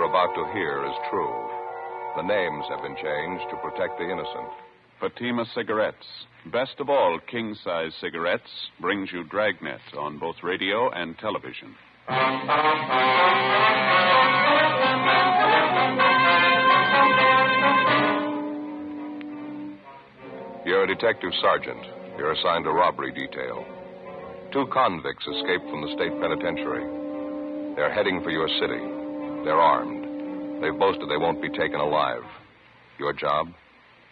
you're about to hear is true. The names have been changed to protect the innocent. Fatima Cigarettes, best of all king-size cigarettes, brings you Dragnet on both radio and television. You're a detective sergeant. You're assigned a robbery detail. 2 convicts escaped from the state penitentiary. They're heading for your city. They're armed. They've boasted they won't be taken alive. Your job?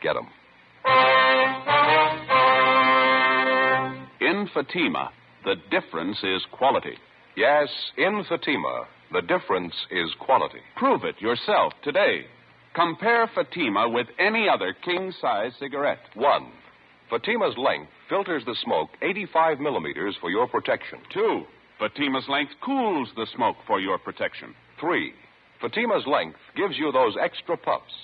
Get them. In Fatima, the difference is quality. Yes, in Fatima, the difference is quality. Prove it yourself today. Compare Fatima with any other king-size cigarette. 1. Fatima's length filters the smoke 85 millimeters for your protection. 2. Fatima's length cools the smoke for your protection. 3. Fatima's length gives you those extra puffs,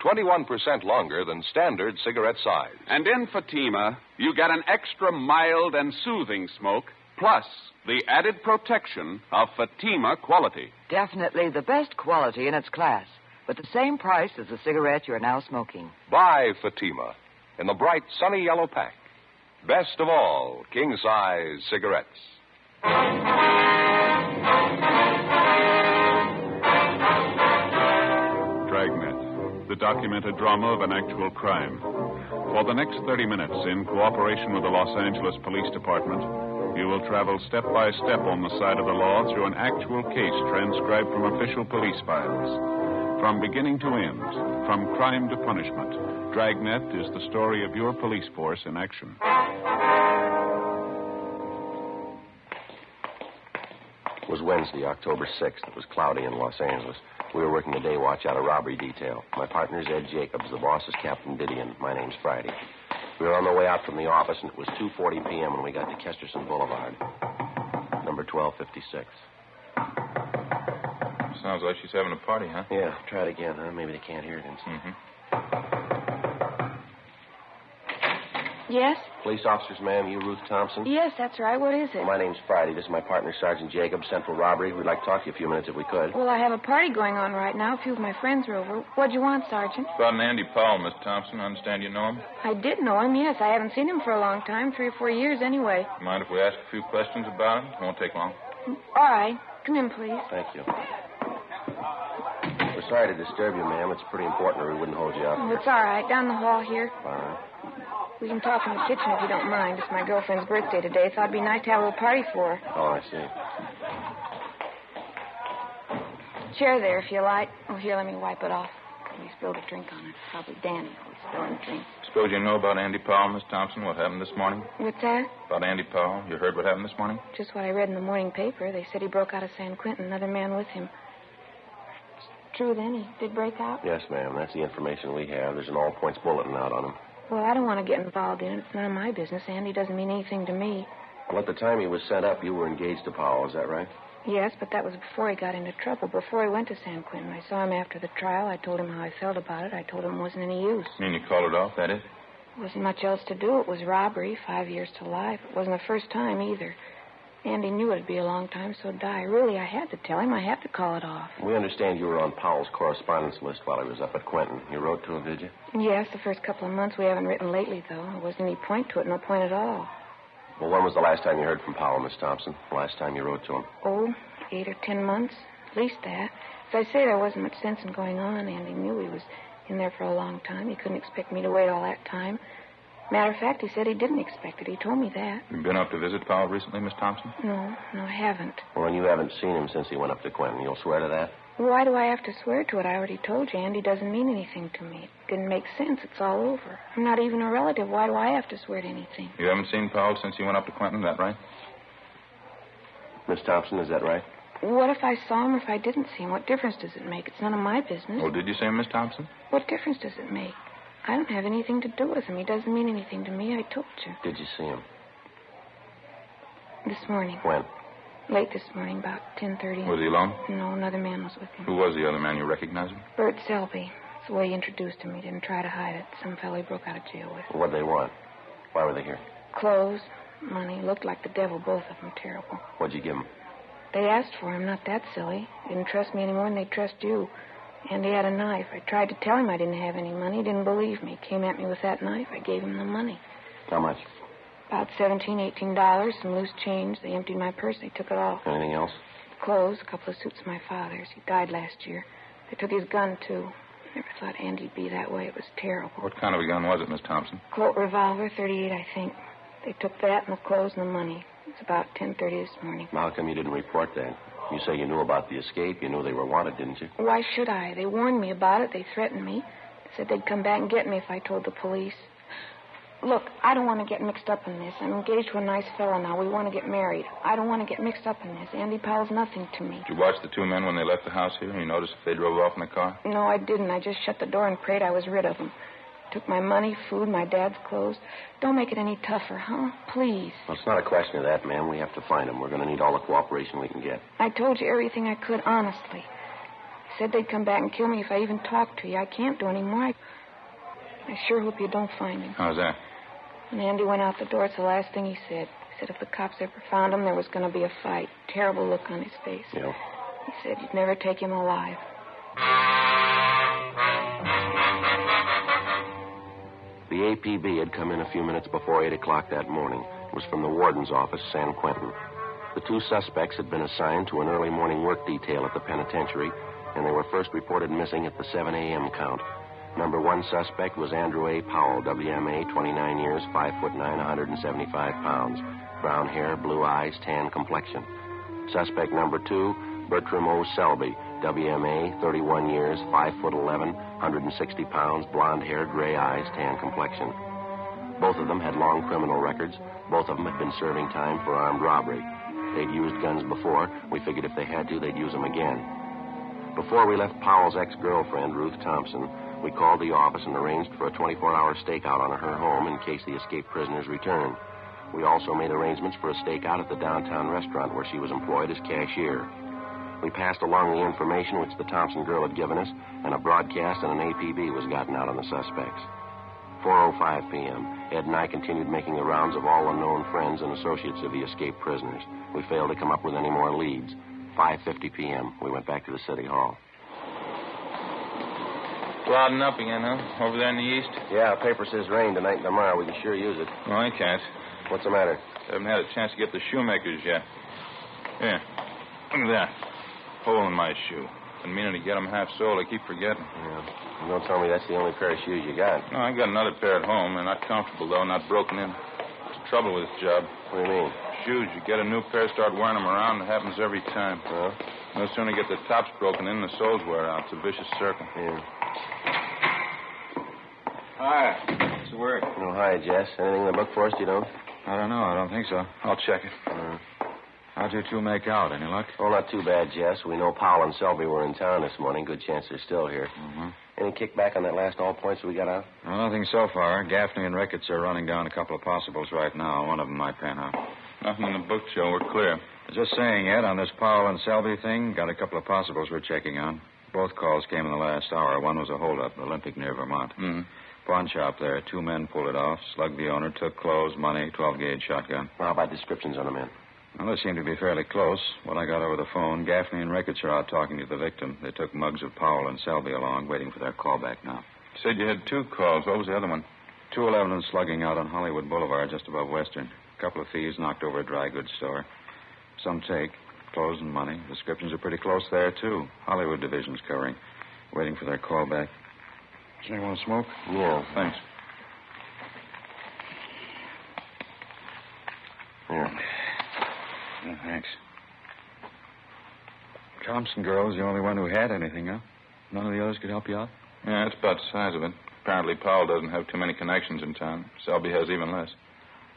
21% longer than standard cigarette size. And in Fatima, you get an extra mild and soothing smoke, plus the added protection of Fatima quality. Definitely the best quality in its class, but the same price as the cigarette you're now smoking. Buy Fatima in the bright, sunny yellow pack. Best of all, king-size cigarettes. Dragnet, the documented drama of an actual crime. For the next 30 minutes, in cooperation with the Los Angeles Police Department, you will travel step by step on the side of the law through an actual case transcribed from official police files. From beginning to end, from crime to punishment, Dragnet is the story of your police force in action. It was Wednesday, October 6th. It was cloudy in Los Angeles. We were working the day watch out of robbery detail. My partner's Ed Jacobs. The boss is Captain Didion. My name's Friday. We were on the way out from the office, and it was 2:40 p.m. when we got to Kesterson Boulevard, number 1256. Sounds like she's having a party, huh? Yeah, try it again, huh? Maybe they can't hear it inside. Mm-hmm. Yes? Police officers, ma'am. You Ruth Thompson? Yes, that's right. What is it? Well, my name's Friday. This is my partner, Sergeant Jacobs, Central Robbery. We'd like to talk to you a few minutes if we could. Well, I have a party going on right now. A few of my friends are over. What'd you want, Sergeant? About an Andy Powell, Miss Thompson. I understand you know him. I did know him, yes. I haven't seen him for a long time, 3 or 4 years anyway. Mind if we ask a few questions about him? It won't take long. All right. Come in, please. Thank you. We're sorry to disturb you, ma'am. It's pretty important or we wouldn't hold you up. Oh, it's all right. Down the hall here. All right. We can talk in the kitchen if you don't mind. It's my girlfriend's birthday today, so it'd be nice to have a little party for her. Oh, I see. Chair there, if you like. Oh, here, let me wipe it off. We spilled a drink on it. Probably Danny always spilling drinks. Suppose you know about Andy Powell, Miss Thompson, what happened this morning? What's that? About Andy Powell. You heard what happened this morning? Just what I read in the morning paper. They said he broke out of San Quentin, another man with him. It's true, then? He did break out? Yes, ma'am. That's the information we have. There's an all-points bulletin out on him. Well, I don't want to get involved in it. It's none of my business. Andy doesn't mean anything to me. Well, at the time he was sent up, you were engaged to Powell. Is that right? Yes, but that was before he got into trouble, before he went to San Quentin. I saw him after the trial. I told him how I felt about it. I told him it wasn't any use. You mean you called it off, that is? There wasn't much else to do. It was robbery, 5 years to life. It wasn't the first time either. Andy knew it'd be a long time, so die. Really, I had to tell him. I had to call it off. We understand you were on Powell's correspondence list while he was up at Quentin. You wrote to him, did you? Yes, the first couple of months. We haven't written lately, though. There wasn't any point to it, no point at all. Well, when was the last time you heard from Powell, Miss Thompson? The last time you wrote to him? Oh, 8 or 10 months. At least that. As I say, there wasn't much sense in going on. Andy knew he was in there for a long time. He couldn't expect me to wait all that time. Matter of fact, he said he didn't expect it. He told me that. You been up to visit Powell recently, Miss Thompson? No, I haven't. Well, and you haven't seen him since he went up to Quentin. You'll swear to that? Why do I have to swear to it? I already told you. Andy doesn't mean anything to me. It didn't make sense. It's all over. I'm not even a relative. Why do I have to swear to anything? You haven't seen Powell since he went up to Quentin, is that right? Miss Thompson, is that right? What if I saw him or if I didn't see him? What difference does it make? It's none of my business. Oh, did you see him, Miss Thompson? What difference does it make? I don't have anything to do with him. He doesn't mean anything to me. I told you. Did you see him? This morning. When? Late this morning, about 10:30. Was he alone? No, another man was with him. Who was the other man? You recognize him? Bert Selby. That's the way he introduced him. He didn't try to hide it. Some fellow he broke out of jail with. What'd they want? Why were they here? Clothes, money. Looked like the devil, both of them. Terrible. What'd you give them? They asked for him, not that silly. They didn't trust me any more than they trust you. Andy had a knife. I tried to tell him I didn't have any money. He didn't believe me. He came at me with that knife. I gave him the money. How much? About $17, $18, some loose change. They emptied my purse. They took it all. Anything else? Clothes, a couple of suits of my father's. He died last year. They took his gun, too. Never thought Andy'd be that way. It was terrible. What kind of a gun was it, Miss Thompson? Colt revolver, 38, I think. They took that and the clothes and the money. It's about 10:30 this morning. How come you didn't report that? You say you knew about the escape. You knew they were wanted, didn't you? Why should I? They warned me about it. They threatened me. Said they'd come back and get me if I told the police. Look, I don't want to get mixed up in this. I'm engaged to a nice fellow now. We want to get married. I don't want to get mixed up in this. Andy Powell's nothing to me. Did you watch the two men when they left the house here? You noticed if they drove off in the car? No, I didn't. I just shut the door and prayed I was rid of them. Took my money, food, my dad's clothes. Don't make it any tougher, huh? Please. Well, it's not a question of that, ma'am. We have to find them. We're going to need all the cooperation we can get. I told you everything I could, honestly. I said they'd come back and kill me if I even talked to you. I can't do any more. I sure hope you don't find him. How's that? When Andy went out the door, it's the last thing he said. He said if the cops ever found him, there was going to be a fight. Terrible look on his face. Yeah. He said you'd never take him alive. The APB had come in a few minutes before 8 o'clock that morning. It was from the warden's office, San Quentin. The two suspects had been assigned to an early morning work detail at the penitentiary, and they were first reported missing at the 7 a.m. count. Number one suspect was Andrew A. Powell, WMA, 29 years, 5'9", 175 pounds. Brown hair, blue eyes, tan complexion. Suspect number two, Bertram O. Selby, WMA, 31 years, 5'11", 160 pounds, blonde hair, gray eyes, tan complexion. Both of them had long criminal records. Both of them had been serving time for armed robbery. They'd used guns before. We figured if they had to, they'd use them again. Before we left Powell's ex-girlfriend, Ruth Thompson, we called the office and arranged for a 24-hour stakeout on her home in case the escaped prisoners returned. We also made arrangements for a stakeout at the downtown restaurant where she was employed as cashier. We passed along the information which the Thompson girl had given us, and a broadcast and an APB was gotten out on the suspects. 4:05 p.m., Ed and I continued making the rounds of all the known friends and associates of the escaped prisoners. We failed to come up with any more leads. 5:50 p.m., we went back to the city hall. Clouding up again, huh? Over there in the east? Yeah, paper says rain tonight and tomorrow. We can sure use it. No, I can't. What's the matter? Haven't had a chance to get the shoemakers yet. Here. Look at that. Hole in my shoe. Been meaning to get them half-soled. I keep forgetting. Yeah. Don't tell me that's the only pair of shoes you got. No, I got another pair at home. They're not comfortable, though, not broken in. There's trouble with this job. What do you mean? Shoes. You get a new pair, start wearing them around, it happens every time. Huh? No sooner get the tops broken in, the soles wear out. It's a vicious circle. Yeah. Hi. What's the word? Oh, hi, Jess. Anything in the book for us, you don't? I don't know. I don't think so. I'll check it. How'd you two make out? Any luck? Oh, not too bad, Jess. We know Powell and Selby were in town this morning. Good chance they're still here. Mm-hmm. Any kickback on that last all points we got out? Well, nothing so far. Gaffney and Ricketts are running down a couple of possibles right now. One of them might pan out. Nothing in the book, Joe. We're clear. Just saying, Ed, on this Powell and Selby thing, got a couple of possibles we're checking on. Both calls came in the last hour. One was a holdup, Olympic near Vermont. Mm-hmm. Pawn shop there. 2 men pulled it off, slugged the owner, took clothes, money, 12-gauge shotgun. Well, how about descriptions on the men? Well, they seem to be fairly close. What I got over the phone, Gaffney and Ricketts are out talking to the victim. They took mugs of Powell and Selby along, waiting for their call back now. You said you had 2 calls. What was the other one? 211 and slugging out on Hollywood Boulevard, just above Western. A couple of thieves knocked over a dry goods store. Some take, clothes and money. Descriptions are pretty close there, too. Hollywood division's covering. Waiting for their call back. Does anyone want to smoke? Yeah. Thanks. Here. Yeah, thanks. Thompson girl was the only one who had anything, huh? None of the others could help you out? Yeah, that's about the size of it. Apparently, Powell doesn't have too many connections in town. Selby has even less.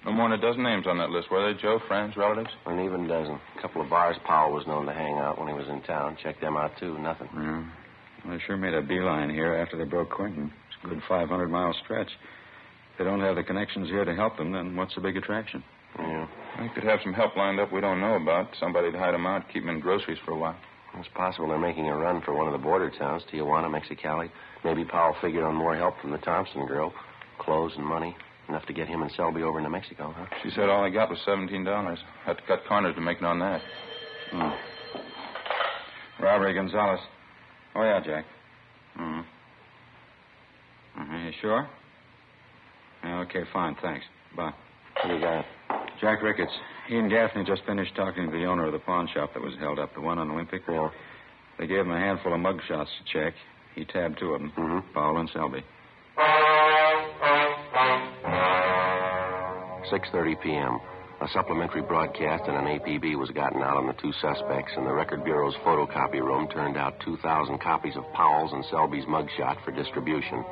No more than a dozen names on that list, were they, Joe? Friends, relatives? An even dozen. A couple of bars Powell was known to hang out when he was in town. Checked them out, too. Nothing. Yeah. Well, they sure made a beeline here after they broke Quentin. It's a good 500-mile stretch. If they don't have the connections here to help them, then what's the big attraction? Yeah. They could have some help lined up we don't know about. Somebody to hide them out, keep them in groceries for a while. It's possible they're making a run for one of the border towns, Tijuana, Mexicali. Maybe Powell figured on more help from the Thompson girl. Clothes and money. Enough to get him and Selby over into Mexico, huh? She said all I got was $17. Had to cut corners to make it on that. Robbery, Gonzalez. Oh, yeah, Jack. You sure? Yeah, okay, fine, thanks. Bye. What do you got? Jack Ricketts. He and Gaffney just finished talking to the owner of the pawn shop that was held up, the one on Olympic. Yeah. They gave him a handful of mug shots to check. He tabbed two of them, Powell and Selby. 6:30 p.m. A supplementary broadcast and an APB was gotten out on the two suspects, and the Record Bureau's photocopy room turned out 2,000 copies of Powell's and Selby's mugshot for distribution.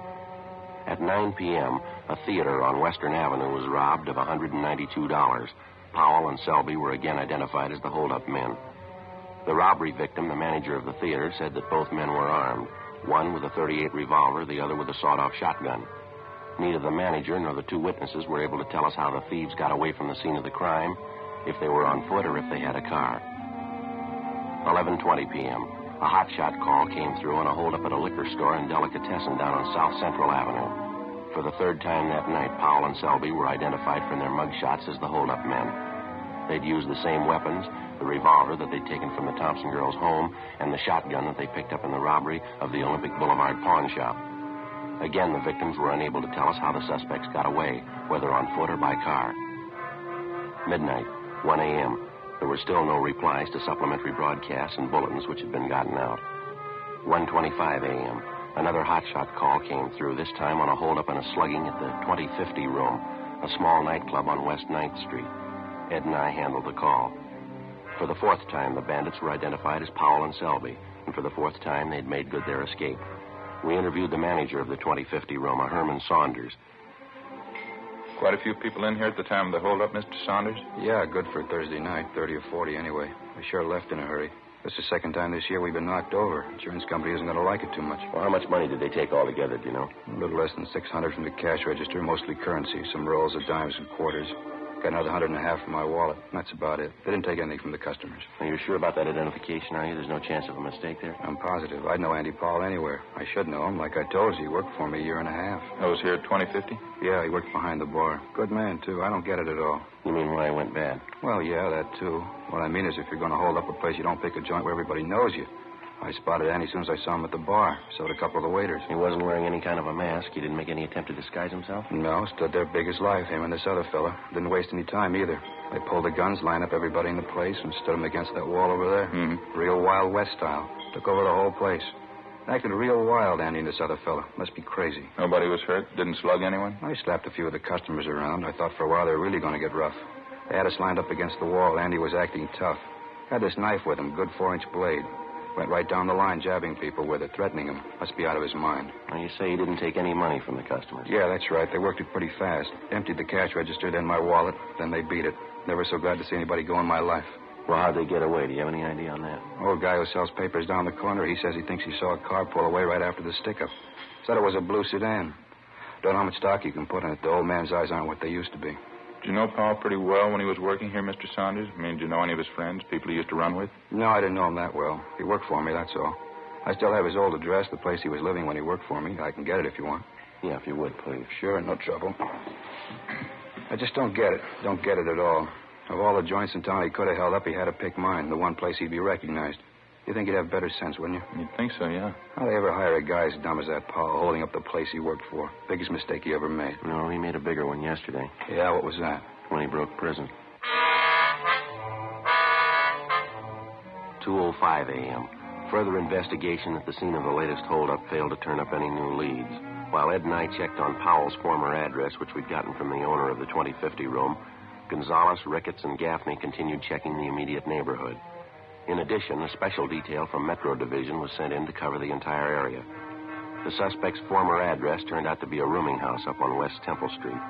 At 9 p.m., a theater on Western Avenue was robbed of $192. Powell and Selby were again identified as the hold-up men. The robbery victim, the manager of the theater, said that both men were armed, one with a .38 revolver, the other with a sawed-off shotgun. Neither the manager nor the two witnesses were able to tell us how the thieves got away from the scene of the crime, if they were on foot or if they had a car. 11:20 p.m. A hotshot call came through on a holdup at a liquor store and delicatessen down on South Central Avenue. For the third time that night, Powell and Selby were identified from their mugshots as the holdup men. They'd used the same weapons, the revolver that they'd taken from the Thompson girls' home and the shotgun that they picked up in the robbery of the Olympic Boulevard pawn shop. Again, the victims were unable to tell us how the suspects got away, whether on foot or by car. Midnight, 1 a.m. There were still no replies to supplementary broadcasts and bulletins which had been gotten out. 1:25 a.m. Another hotshot call came through, this time on a holdup and a slugging at the 2050 Room, a small nightclub on West 9th Street. Ed and I handled the call. For the fourth time, the bandits were identified as Powell and Selby, and for the fourth time, they'd made good their escape. We interviewed the manager of the 2050 Room, a Herman Saunders. Quite a few people in here at the time of the holdup, Mr. Saunders? Yeah, good for Thursday night, 30 or 40 anyway. We sure left in a hurry. This is the second time this year we've been knocked over. Insurance company isn't going to like it too much. Well, how much money did they take altogether, do you know? A little less than $600 from the cash register, mostly currency, some rolls of dimes and quarters. Got another $150 from my wallet. That's about it. They didn't take anything from the customers. Are you sure about that identification, are you? There's no chance of a mistake there? I'm positive. I'd know Andy Powell anywhere. I should know him. Like I told you, he worked for me a year and a half. I was here at 2050? Yeah, he worked behind the bar. Good man, too. I don't get it at all. You mean why it went bad? Well, yeah, that, too. What I mean is if you're going to hold up a place, you don't pick a joint where everybody knows you. I spotted Andy as soon as I saw him at the bar. So did a couple of the waiters. He wasn't wearing any kind of a mask? He didn't make any attempt to disguise himself? No, stood there big as life, him and this other fella. Didn't waste any time either. They pulled the guns, lined up everybody in the place, and stood them against that wall over there. Real Wild West style. Took over the whole place. Acted real wild, Andy and this other fella. Must be crazy. Nobody was hurt? Didn't slug anyone? I slapped a few of the customers around. I thought for a while they were really going to get rough. They had us lined up against the wall. Andy was acting tough. Had this knife with him, good 4-inch blade. Went right down the line, jabbing people with it, threatening them. Must be out of his mind. Well, you say he didn't take any money from the customers? Yeah, that's right. They worked it pretty fast. Emptied the cash register, then my wallet. Then they beat it. Never so glad to see anybody go in my life. Well, how'd they get away? Do you have any idea on that? Old guy who sells papers down the corner, he says he thinks he saw a car pull away right after the stick-up. Said it was a blue sedan. Don't know how much stock you can put in it. The old man's eyes aren't what they used to be. Did you know Powell pretty well when he was working here, Mr. Saunders? I mean, did you know any of his friends, people he used to run with? No, I didn't know him that well. He worked for me, that's all. I still have his old address, the place he was living when he worked for me. I can get it if you want. Yeah, if you would, please. Sure, no trouble. I just don't get it. Don't get it at all. Of all the joints in town he could have held up, he had to pick mine, the one place he'd be recognized. You think he'd have better sense, wouldn't you? You'd think so, yeah. How'd they ever hire a guy as dumb as that Powell holding up the place he worked for? Biggest mistake he ever made. No, he made a bigger one yesterday. Yeah, what was that? When he broke prison. 2:05 a.m. Further investigation at the scene of the latest holdup failed to turn up any new leads. While Ed and I checked on Powell's former address, which we'd gotten from the owner of the 2050 Room, Gonzalez, Ricketts, and Gaffney continued checking the immediate neighborhood. In addition, a special detail from Metro Division was sent in to cover the entire area. The suspect's former address turned out to be a rooming house up on West Temple Street.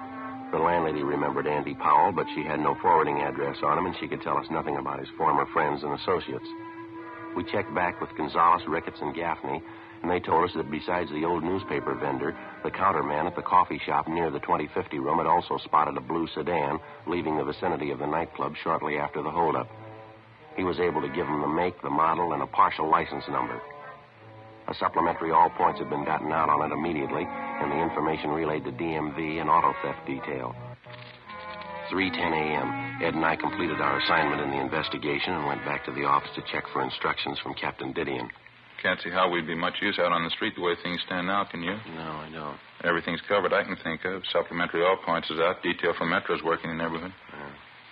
The landlady remembered Andy Powell, but she had no forwarding address on him, and she could tell us nothing about his former friends and associates. We checked back with Gonzalez, Ricketts, and Gaffney, and they told us that besides the old newspaper vendor, the counterman at the coffee shop near the 2050 Room had also spotted a blue sedan leaving the vicinity of the nightclub shortly after the holdup. He was able to give them the make, the model, and a partial license number. A supplementary all points had been gotten out on it immediately, and the information relayed to DMV and auto theft detail. 3:10 a.m. Ed and I completed our assignment in the investigation and went back to the office to check for instructions from Captain Didion. Can't see how we'd be much use out on the street the way things stand now, can you? No, I don't. Everything's covered I can think of. Supplementary all points is out. Detail from Metro's working in the neighborhood.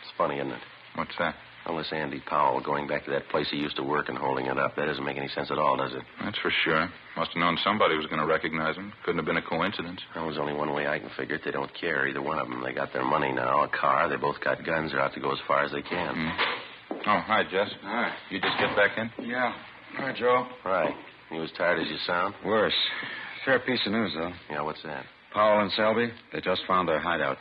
It's funny, isn't it? What's that? Well, this Andy Powell going back to that place he used to work and holding it up, that doesn't make any sense at all, does it? That's for sure. Must have known somebody was going to recognize him. Couldn't have been a coincidence. Well, there's only one way I can figure it. They don't care, either one of them. They got their money now, a car. They both got guns. They're out to go as far as they can. Oh, hi, Jess. Hi. You just get back in? Yeah. Hi, Joe. Right. You as tired as you sound? Worse. Fair piece of news, though. Yeah, what's that? Powell and Selby, they just found their hideout.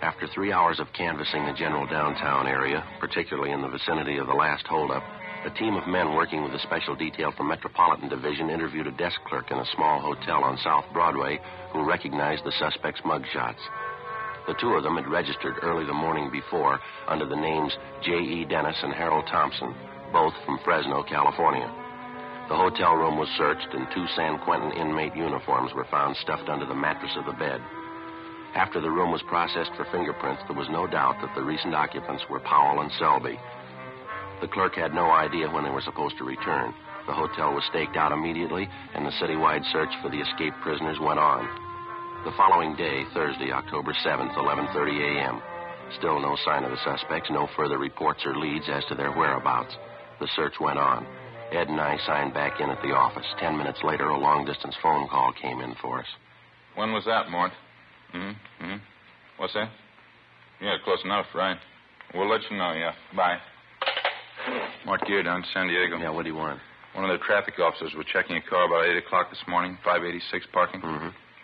After 3 hours of canvassing the general downtown area, particularly in the vicinity of the last holdup, a team of men working with a special detail from Metropolitan Division interviewed a desk clerk in a small hotel on South Broadway who recognized the suspect's mugshots. The two of them had registered early the morning before under the names J.E. Dennis and Harold Thompson, both from Fresno, California. The hotel room was searched, and 2 San Quentin inmate uniforms were found stuffed under the mattress of the bed. After the room was processed for fingerprints, there was no doubt that the recent occupants were Powell and Selby. The clerk had no idea when they were supposed to return. The hotel was staked out immediately, and the citywide search for the escaped prisoners went on. The following day, Thursday, October 7th, 11:30 a.m., still no sign of the suspects, no further reports or leads as to their whereabouts. The search went on. Ed and I signed back in at the office. 10 minutes later, a long-distance phone call came in for us. When was that, Mort? What's that? Yeah, close enough, right. We'll let you know, yeah. Bye. Mort Gear down to San Diego. Yeah, what do you want? One of the traffic officers was checking a car about 8 o'clock this morning, 586 parking.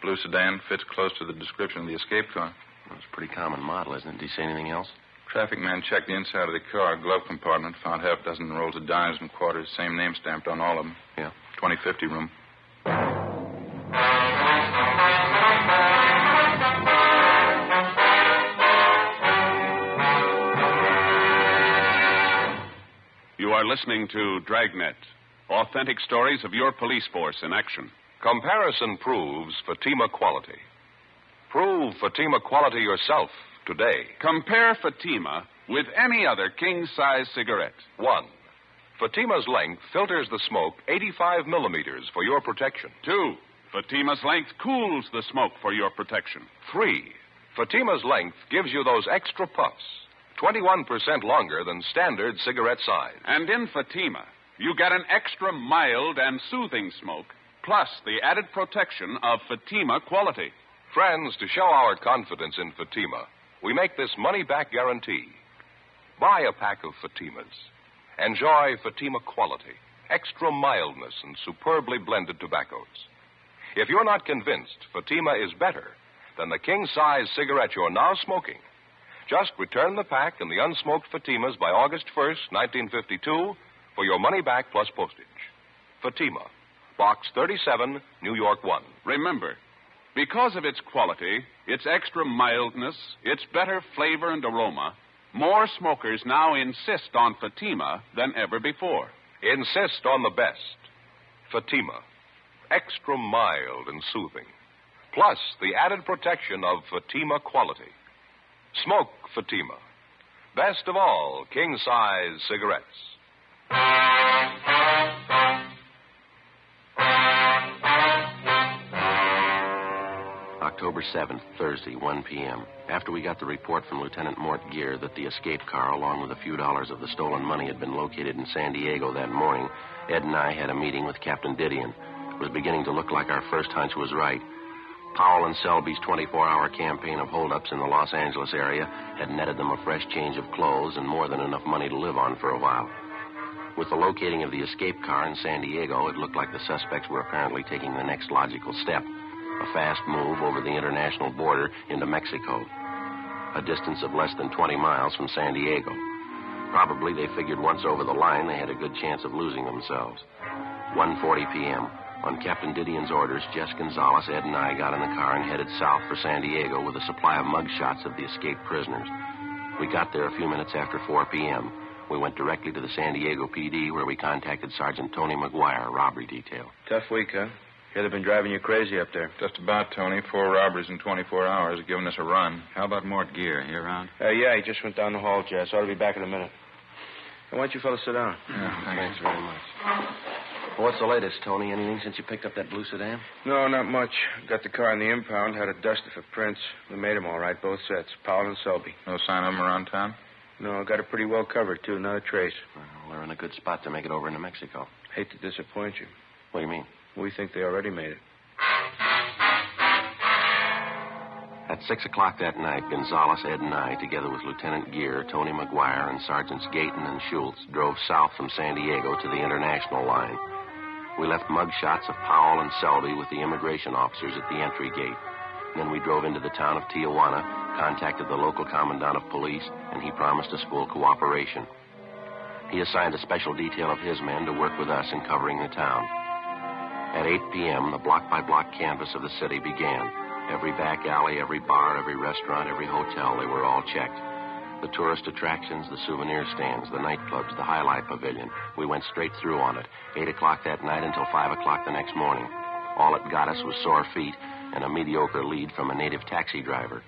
Blue sedan, fits close to the description of the escape car. Well, it's a pretty common model, isn't it? Did he say anything else? Traffic man checked the inside of the car, glove compartment, found half a dozen rolls of dimes and quarters, same name stamped on all of them. Yeah. 2050 room. You are listening to Dragnet, authentic stories of your police force in action. Comparison proves Fatima quality. Prove Fatima quality yourself today. Compare Fatima with any other king-size cigarette. 1. Fatima's length filters the smoke 85 millimeters for your protection. 2. Fatima's length cools the smoke for your protection. 3. Fatima's length gives you those extra puffs, 21% longer than standard cigarette size. And in Fatima, you get an extra mild and soothing smoke, plus the added protection of Fatima quality. Friends, to show our confidence in Fatima, we make this money-back guarantee. Buy a pack of Fatimas. Enjoy Fatima quality, extra mildness, and superbly blended tobaccos. If you're not convinced Fatima is better than the king-size cigarette you're now smoking, just return the pack and the unsmoked Fatimas by August 1st, 1952, for your money back plus postage. Fatima, Box 37, New York 1. Remember, because of its quality, its extra mildness, its better flavor and aroma, more smokers now insist on Fatima than ever before. Insist on the best. Fatima, extra mild and soothing, plus the added protection of Fatima quality. Smoke Fatima. Best of all, king-size cigarettes. October 7th, Thursday, 1 p.m. After we got the report from Lieutenant Mort Gear that the escape car, along with a few dollars of the stolen money, had been located in San Diego that morning, Ed and I had a meeting with Captain Didion. It was beginning to look like our first hunch was right. Powell and Selby's 24-hour campaign of holdups in the Los Angeles area had netted them a fresh change of clothes and more than enough money to live on for a while. With the locating of the escape car in San Diego, it looked like the suspects were apparently taking the next logical step, a fast move over the international border into Mexico, a distance of less than 20 miles from San Diego. Probably they figured once over the line they had a good chance of losing themselves. 1:40 p.m. On Captain Didion's orders, Jess Gonzalez, Ed, and I got in the car and headed south for San Diego with a supply of mugshots of the escaped prisoners. We got there a few minutes after 4 p.m. We went directly to the San Diego PD, where we contacted Sergeant Tony McGuire, robbery detail. Tough week, huh? Yeah, they've been driving you crazy up there. Just about, Tony. 4 robberies in 24 hours, giving us a run. How about Mort Gear? He around? Yeah, he just went down the hall, Jess. Ought to be back in a minute. Why don't you fellas sit down? Yeah, Thanks very much. What's the latest, Tony? Anything since you picked up that blue sedan? No, not much. Got the car in the impound, had it dusted for prints. We made them all right, both sets. Powell and Selby. No sign of them around town? No, got it pretty well covered, too. Not a trace. Well, we're in a good spot to make it over into Mexico. Hate to disappoint you. What do you mean? We think they already made it. At 6 o'clock that night, Gonzalez, Ed, and I, together with Lieutenant Gear, Tony McGuire, and Sergeants Gayton and Schultz, drove south from San Diego to the international line. We left mug shots of Powell and Selby with the immigration officers at the entry gate. Then we drove into the town of Tijuana, contacted the local commandant of police, and he promised us full cooperation. He assigned a special detail of his men to work with us in covering the town. At 8 p.m., the block-by-block canvass of the city began. Every back alley, every bar, every restaurant, every hotel, they were all checked. The tourist attractions, the souvenir stands, the nightclubs, the highlight pavilion. We went straight through on it. 8 o'clock that night until 5 o'clock the next morning. All it got us was sore feet and a mediocre lead from a native taxi driver.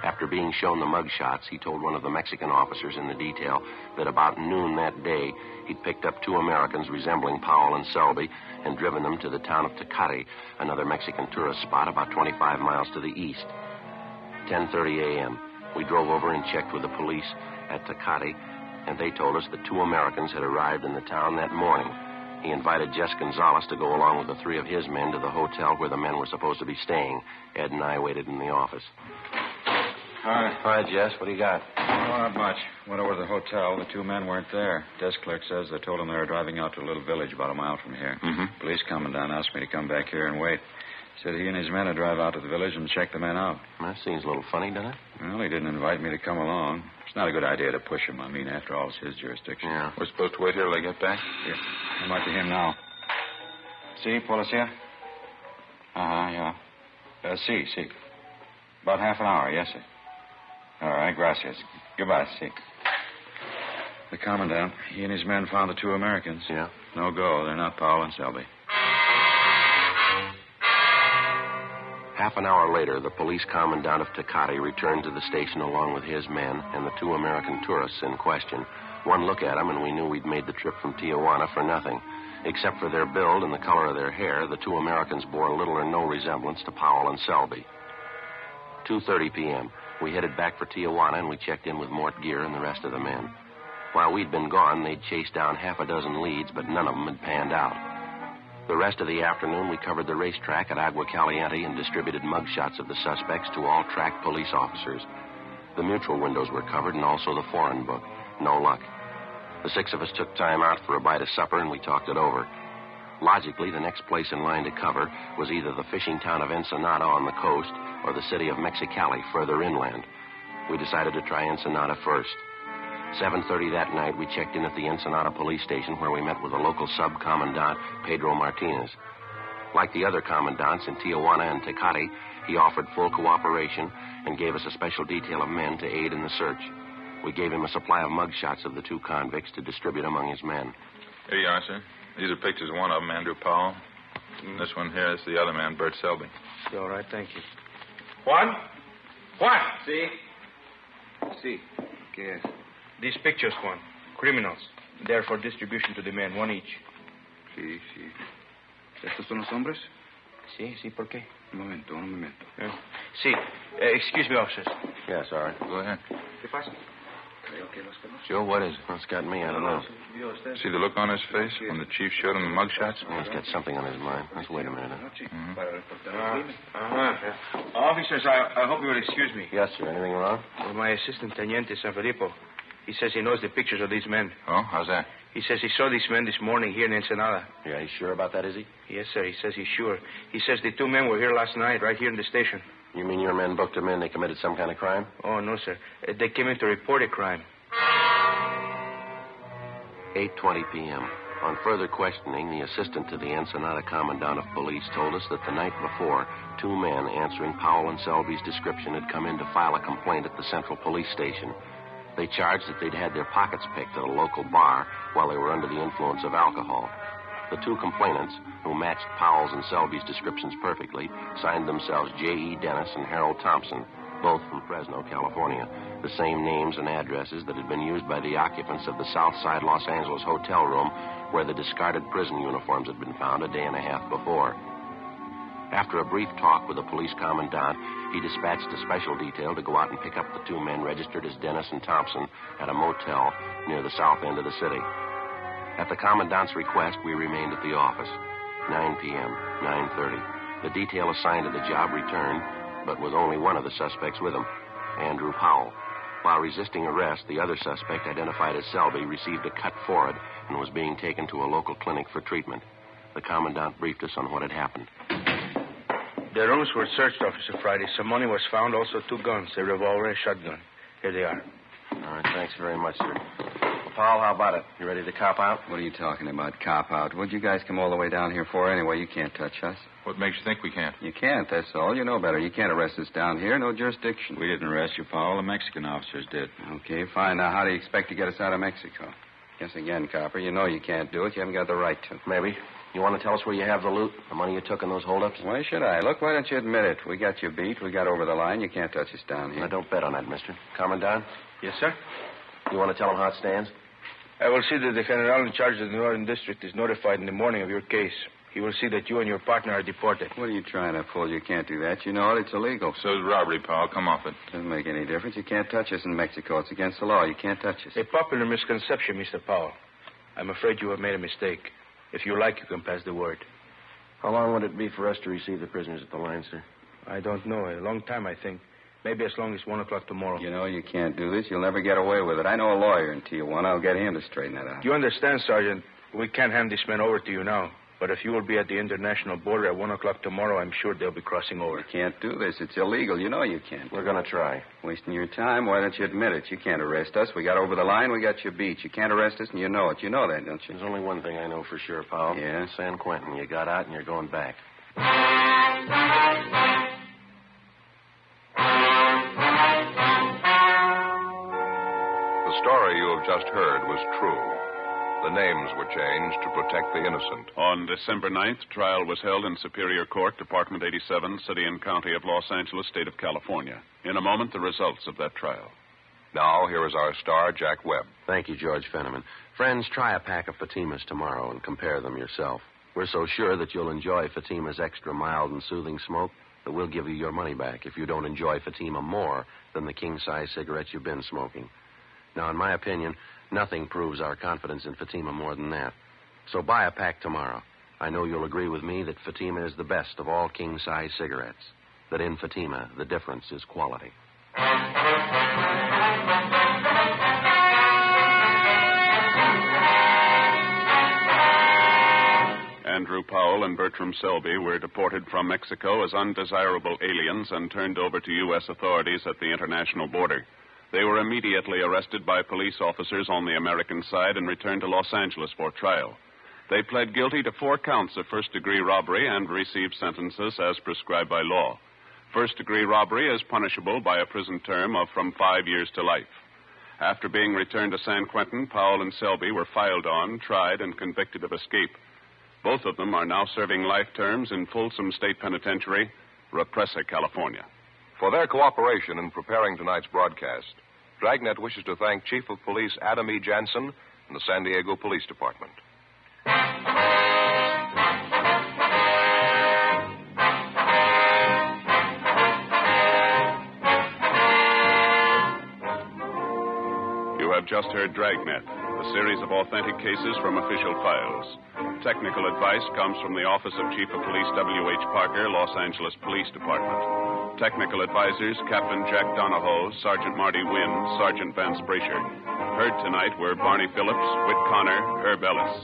After being shown the mug shots, he told one of the Mexican officers in the detail that about noon that day, he'd picked up 2 Americans resembling Powell and Selby and driven them to the town of Tecate, another Mexican tourist spot about 25 miles to the east. 10:30 a.m. We drove over and checked with the police at Tecate, and they told us that 2 Americans had arrived in the town that morning. He invited Jess Gonzalez to go along with the 3 of his men to the hotel where the men were supposed to be staying. Ed and I waited in the office. Hi, Jess. What do you got? Oh, not much. Went over to the hotel. The 2 men weren't there. Desk clerk says they told him they were driving out to a little village about a mile from here. Police commandant asked me to come back here and wait. Said he and his men would drive out to the village and check the men out. That seems a little funny, doesn't it? Well, he didn't invite me to come along. It's not a good idea to push him. I mean, after all, it's his jurisdiction. Yeah. We're supposed to wait here till they get back? Yeah. I might be him now. Si, policia? Yeah. Si. About half an hour, yes, sir. All right, gracias. Goodbye, si. The commandant, he and his men found the 2 Americans. Yeah? No go. They're not Powell and Selby. Half an hour later, the police commandant of Tecate returned to the station along with his men and the 2 American tourists in question. One look at them, and we knew we'd made the trip from Tijuana for nothing. Except for their build and the color of their hair, the 2 Americans bore little or no resemblance to Powell and Selby. 2:30 p.m. We headed back for Tijuana, and we checked in with Mort Gear and the rest of the men. While we'd been gone, they'd chased down half a dozen leads, but none of them had panned out. The rest of the afternoon, we covered the racetrack at Agua Caliente and distributed mug shots of the suspects to all track police officers. The mutual windows were covered and also the foreign book. No luck. The 6 of us took time out for a bite of supper, and we talked it over. Logically, the next place in line to cover was either the fishing town of Ensenada on the coast or the city of Mexicali further inland. We decided to try Ensenada first. 7:30 that night, we checked in at the Ensenada police station where we met with the local sub-commandant, Pedro Martinez. Like the other commandants in Tijuana and Tecate, he offered full cooperation and gave us a special detail of men to aid in the search. We gave him a supply of mug shots of the 2 convicts to distribute among his men. Here you are, sir. These are pictures of one of them, Andrew Powell. And this one here is the other man, Bert Selby. All right, thank you. Juan? Si. ¿Qué es? These pictures, Juan. Criminals. They're for distribution to the men, 1 each. Sí. ¿Estos son los hombres? Sí, ¿por qué? Un momento. Sí. Excuse me, officers. Yeah, sorry. Go ahead. ¿Qué pasa? Creo que los conozco. Joe, what is it? What's got me? I don't know. See the look on his face when the chief showed him the mug shots? He's got something on his mind. Let's wait a minute. Officers, I hope you will excuse me. Yes, sir. Anything wrong? Well, my assistant, Teniente San Filippo. He says he knows the pictures of these men. Oh, how's that? He says he saw these men this morning here in Ensenada. Yeah, he's sure about that, is he? Yes, sir. He says he's sure. He says the 2 men were here last night, right here in the station. You mean your men booked them in? They committed some kind of crime? Oh, no, sir. They came in to report a crime. 8:20 p.m. On further questioning, the assistant to the Ensenada commandant of police told us that the night before, 2 men answering Powell and Selby's description had come in to file a complaint at the central police station. They charged that they'd had their pockets picked at a local bar while they were under the influence of alcohol. The two complainants, who matched Powell's and Selby's descriptions perfectly, signed themselves J.E. Dennis and Harold Thompson, both from Fresno, California, the same names and addresses that had been used by the occupants of the Southside Los Angeles hotel room where the discarded prison uniforms had been found a day and a half before. After a brief talk with the police commandant, he dispatched a special detail to go out and pick up the two men registered as Dennis and Thompson at a motel near the south end of the city. At the commandant's request, we remained at the office. 9 p.m., 9:30. The detail assigned to the job returned, but with only one of the suspects with him, Andrew Powell. While resisting arrest, the other suspect, identified as Selby, received a cut forehead and was being taken to a local clinic for treatment. The commandant briefed us on what had happened. The rooms were searched, Officer Friday. Some money was found, also 2 guns, a revolver and a shotgun. Here they are. All right, thanks very much, sir. Well, Powell, how about it? You ready to cop out? What are you talking about, cop out? What'd you guys come all the way down here for anyway? You can't touch us. What makes you think we can't? You can't, that's all. You know better. You can't arrest us down here. No jurisdiction. We didn't arrest you, Powell. The Mexican officers did. Okay, fine. Now, how do you expect to get us out of Mexico? Guess again, copper. You know you can't do it. You haven't got the right to. Maybe. You want to tell us where you have the loot, the money you took in those holdups? Why should I? Look, why don't you admit it? We got you beat. We got over the line. You can't touch us down here. Now, don't bet on that, mister. Commandant, Yes, sir? you want to tell him how it stands? I will see that the general in charge of the Northern District is notified in the morning of your case. He will see that you and your partner are deported. What are you trying to pull? You can't do that. You know it. It's illegal. So is robbery, Powell. Come off it. Doesn't make any difference. You can't touch us in Mexico. It's against the law. You can't touch us. A popular misconception, Mr. Powell. I'm afraid you have made a mistake. If you like, you can pass the word. How long would it be for us to receive the prisoners at the line, sir? I don't know. A long time, I think. Maybe as long as 1 o'clock tomorrow. You know you can't do this. You'll never get away with it. I know a lawyer in Tijuana. I'll get him to straighten that out. You understand, Sergeant? We can't hand these men over to you now. But if you will be at the international border at 1 o'clock tomorrow, I'm sure they'll be crossing over. You can't do this. It's illegal. You know you can't. We're going to try. Wasting your time? Why don't you admit it? You can't arrest us. We got over the line. We got you beat. You can't arrest us, and you know it. You know that, don't you? There's only one thing I know for sure, Powell. Yeah? San Quentin. You got out and you're going back. The story you have just heard was true. The names were changed to protect the innocent. On December 9th, trial was held in Superior Court, Department 87, City and County of Los Angeles, State of California. In a moment, the results of that trial. Now, here is our star, Jack Webb. Thank you, George Fenneman. Friends, try a pack of Fatimas tomorrow and compare them yourself. We're so sure that you'll enjoy Fatima's extra mild and soothing smoke that we'll give you your money back if you don't enjoy Fatima more than the king-size cigarettes you've been smoking. Now, in my opinion, nothing proves our confidence in Fatima more than that. So buy a pack tomorrow. I know you'll agree with me that Fatima is the best of all king-size cigarettes. That in Fatima, the difference is quality. Andrew Powell and Bertram Selby were deported from Mexico as undesirable aliens and turned over to U.S. authorities at the international border. They were immediately arrested by police officers on the American side and returned to Los Angeles for trial. They pled guilty to 4 counts of first-degree robbery and received sentences as prescribed by law. First-degree robbery is punishable by a prison term of from 5 years to life. After being returned to San Quentin, Powell and Selby were filed on, tried, and convicted of escape. Both of them are now serving life terms in Folsom State Penitentiary, Represa, California. For their cooperation in preparing tonight's broadcast, Dragnet wishes to thank Chief of Police Adam E. Jansen and the San Diego Police Department. You have just heard Dragnet, a series of authentic cases from official files. Technical advice comes from the Office of Chief of Police W.H. Parker, Los Angeles Police Department. Technical advisors, Captain Jack Donahoe, Sergeant Marty Wynn, Sergeant Vance Brasher. Heard tonight were Barney Phillips, Whit Connor, Herb Ellis.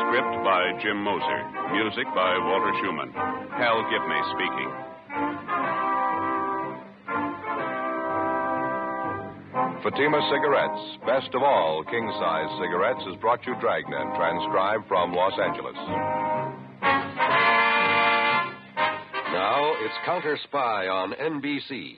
Script by Jim Moser. Music by Walter Schumann. Hal Gibney speaking. Fatima Cigarettes, best of all king-size cigarettes, has brought you Dragnet, transcribed from Los Angeles. Now it's Counter Spy on NBC.